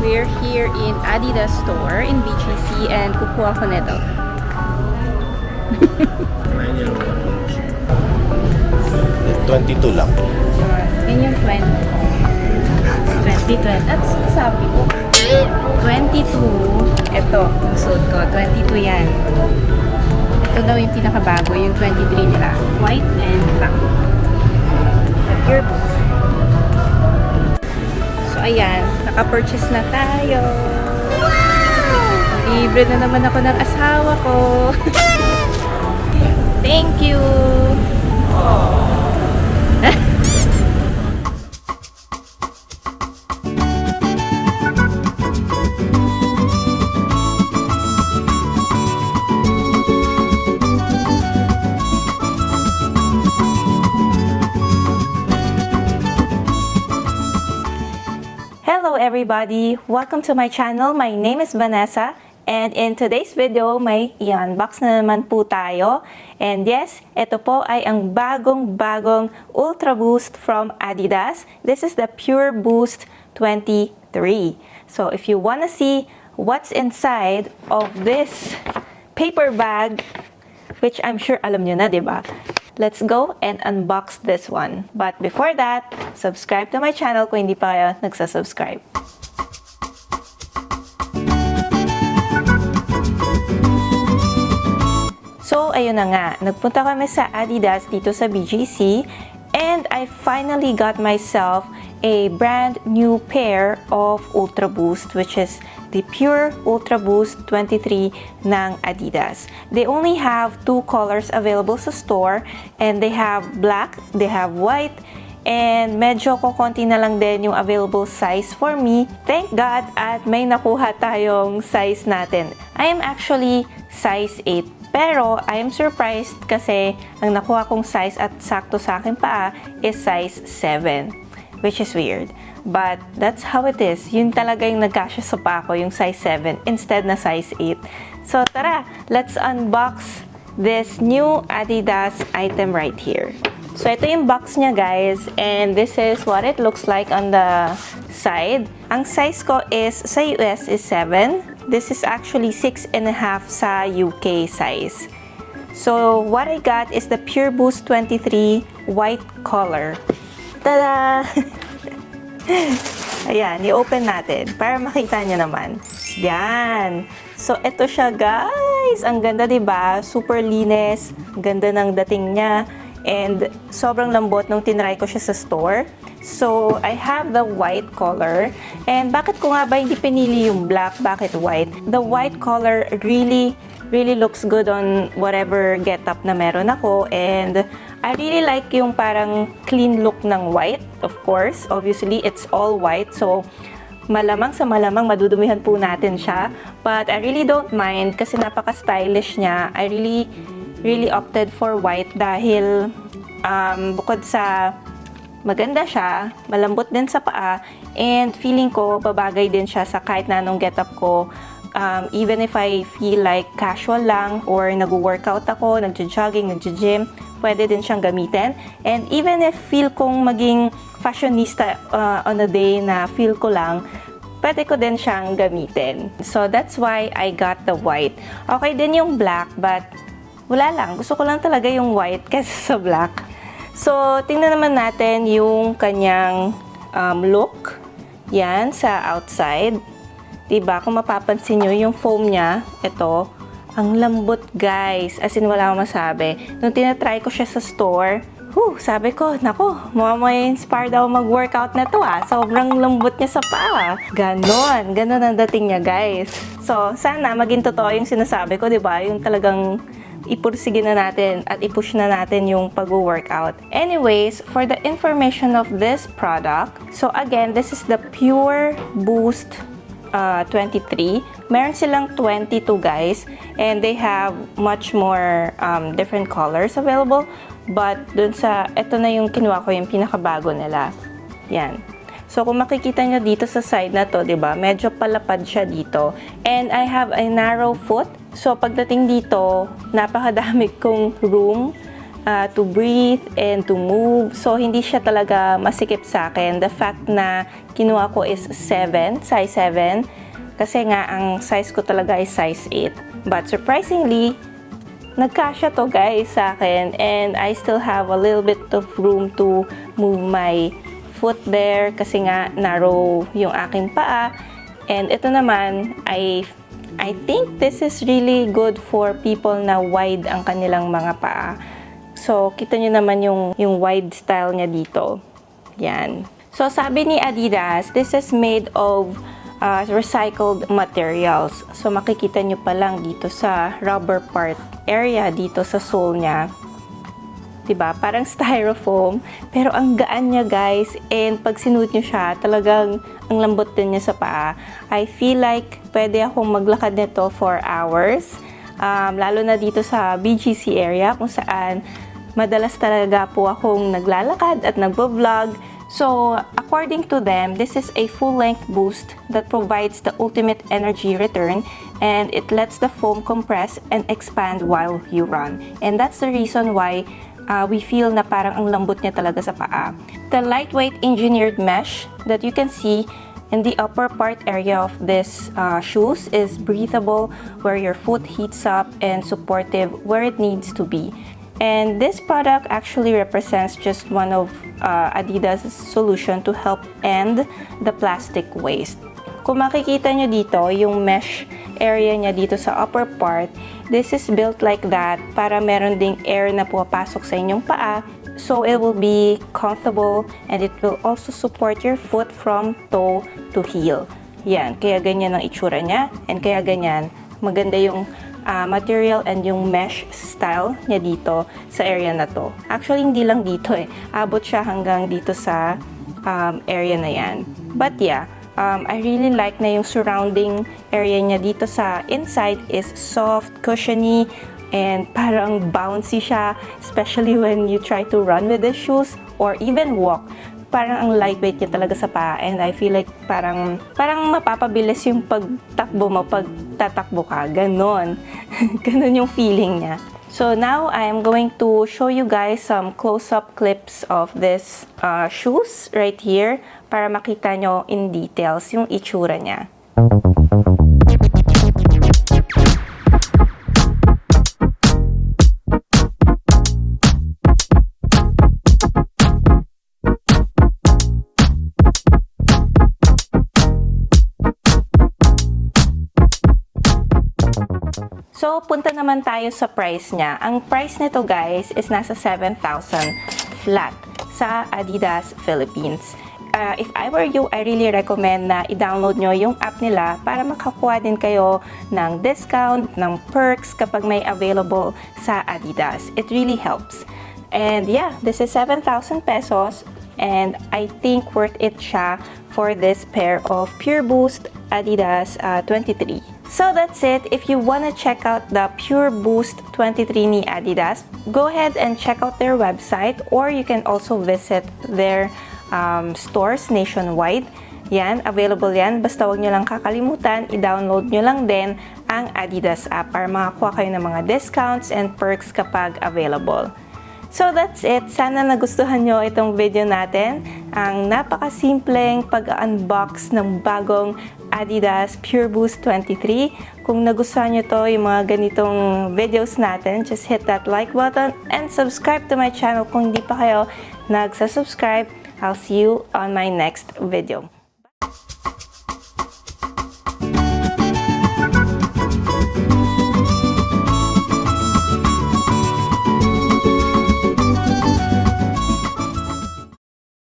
We're here in Adidas store in BGC and kukuha ko nito. 22 lang. Yun yung 20. 20. At sabi ko, 22. Ito, yung suit ko. 22 yan. Ito daw yung pinakabago, yung 23 nila. White and black. The Pureboost. So, ayan. Naka-purchase na tayo. Wow! Libre na naman ako ng asawa ko. Thank you! Hello everybody! Welcome to my channel. My name is Vanessa and in today's video may i-unbox na naman po tayo. And yes, ito po ay ang bagong Ultra Boost from Adidas. This is the Pureboost 23. So if you wanna see what's inside of this paper bag, which I'm sure alam nyo na, diba? Let's go and unbox this one. But before that, subscribe to my channel kung hindi pa kayo nagsasubscribe. So, ayun na nga. Nagpunta kami sa Adidas dito sa BGC and I finally got myself a brand new pair of Ultra Boost, which is the Pure Ultra Boost 23 ng Adidas. They only have two colors available sa store and they have black, they have white, and medyo kukonti na lang din yung available size for me. Thank God at may nakuha tayong size natin. I am actually size 8. Pero I am surprised kasi ang nakuha kong size at sakto sa akin pa is size 7. Which is weird. But that's how it is. Yun talaga yung nagkasya sa pa ko, yung size 7 instead na size 8. So tara, let's unbox this new Adidas item right here. So ito yung box niya guys, and this is what it looks like on the side. Ang size ko is sa US is 7. This is actually 6.5 sa UK size. So what I got is the Pureboost 23 white color. Tada! Ayan, i-open natin para makita nyo naman. Yan. So, ito siya guys. Ang ganda, diba? Super linis. Ganda ng dating niya. And sobrang lambot nung tinry ko siya sa store. So, I have the white color. And bakit ko nga ba hindi pinili yung black? Bakit white? The white color really looks good on whatever getup na meron ako. And I really like yung parang clean look ng white, of course. Obviously, it's all white. So, malamang sa malamang madudumihan po natin siya. But I really don't mind kasi napaka-stylish niya. I really opted for white dahil bukod sa maganda siya, malambot din sa paa, and feeling ko babagay din siya sa kahit na anong getup ko. Even if I feel like casual lang or nag-workout ako, nag-jogging, nag-gym, pwede din siyang gamitin. And even if feel kong maging fashionista on a day na feel ko lang, pwede ko din siyang gamitin. So that's why I got the white. Okay din yung black, but wala lang. Gusto ko lang talaga yung white kaysa sa black. So tingnan naman natin yung kanyang look. Yan, sa outside. Diba? Kung mapapansin nyo, yung foam niya, ito, ang lambot guys. As in, wala akong masabi. Nung tinatry ko siya sa store, sabi ko, nako, may inspired ako mag-workout na to ah. Sobrang lambot niya sa paa. Ganon ang dating niya guys. So, sana maging totoo yung sinasabi ko, diba? Yung talagang ipursige na natin at ipush na natin yung pag-workout. Anyways, for the information of this product, so again, this is the Pure Boost 23. Meron silang 22 guys, and they have much more different colors available. But dun sa, ito na yung kinuha ko, yung pinakabago nila. Yan. So kung makikita nyo dito sa side na to, diba, medyo palapad siya dito. And I have a narrow foot. So pagdating dito, napakadami kong room to breathe and to move. So, hindi siya talaga masikip sa akin. The fact na kinuha ko is 7, size 7. Kasi nga, ang size ko talaga is size 8. But surprisingly, nagkasya to guys sa akin. And I still have a little bit of room to move my foot there. Kasi nga, narrow yung aking paa. And ito naman, I think this is really good for people na wide ang kanilang mga paa. So, kita nyo naman yung wide style niya dito. Yan. So, sabi ni Adidas, this is made of recycled materials. So, makikita nyo pa lang dito sa rubber part area dito sa sole niya. Diba? Parang styrofoam. Pero ang gaan niya guys. And pag sinuot nyo siya, talagang ang lambot din niya sa paa. I feel like pwede akong maglakad nito for hours. Lalo na dito sa BGC area kung saan madalas talaga po akong naglalakad at nagbo-vlog. So, according to them, this is a full-length boost that provides the ultimate energy return and it lets the foam compress and expand while you run. And that's the reason why we feel na parang ang lambot niya talaga sa paa. The lightweight engineered mesh that you can see in the upper part area of this shoes is breathable where your foot heats up and supportive where it needs to be. And this product actually represents just one of Adidas' solution to help end the plastic waste. Kung makikita nyo dito, yung mesh area niya dito sa upper part, this is built like that para meron ding air na pumapasok sa inyong paa. So it will be comfortable and it will also support your foot from toe to heel. Yan, kaya ganyan ang itsura niya and kaya ganyan maganda yung material and yung mesh style niya dito sa area na to. Actually, hindi lang dito abot siya hanggang dito sa area na yan. But yeah, I really like na yung surrounding area niya dito sa inside is soft, cushiony, and parang bouncy siya, especially when you try to run with the shoes or even walk. Parang ang lightweight niya talaga sa paa and I feel like parang mapapabilis yung pagtakbo mo pag tatakbo ka. Ganon. Ganon yung feeling niya. So now I am going to show you guys some close-up clips of this shoes right here para makita nyo in details yung itsura niya. So, punta naman tayo sa price niya. Ang price nito guys is nasa 7,000 flat sa Adidas Philippines. If I were you, I really recommend na i-download nyo yung app nila para makakuha din kayo ng discount, ng perks kapag may available sa Adidas. It really helps. And yeah, this is 7,000 pesos and I think worth it siya for this pair of Pureboost Adidas 23. So that's it. If you want to check out the Pureboost 23 ni Adidas, go ahead and check out their website or you can also visit their stores nationwide. Yan, available yan. Basta wag nyo lang kakalimutan, i-download nyo lang din ang Adidas app para makakuha kayo ng mga discounts and perks kapag available. So that's it. Sana nagustuhan nyo itong video natin. Ang napakasimpleng pag-unbox ng bagong Adidas Pureboost 23. Kung nagustuhan nyo to, yung mga ganitong videos natin, just hit that like button and subscribe to my channel kung hindi pa kayo nagsasubscribe. I'll see you on my next video.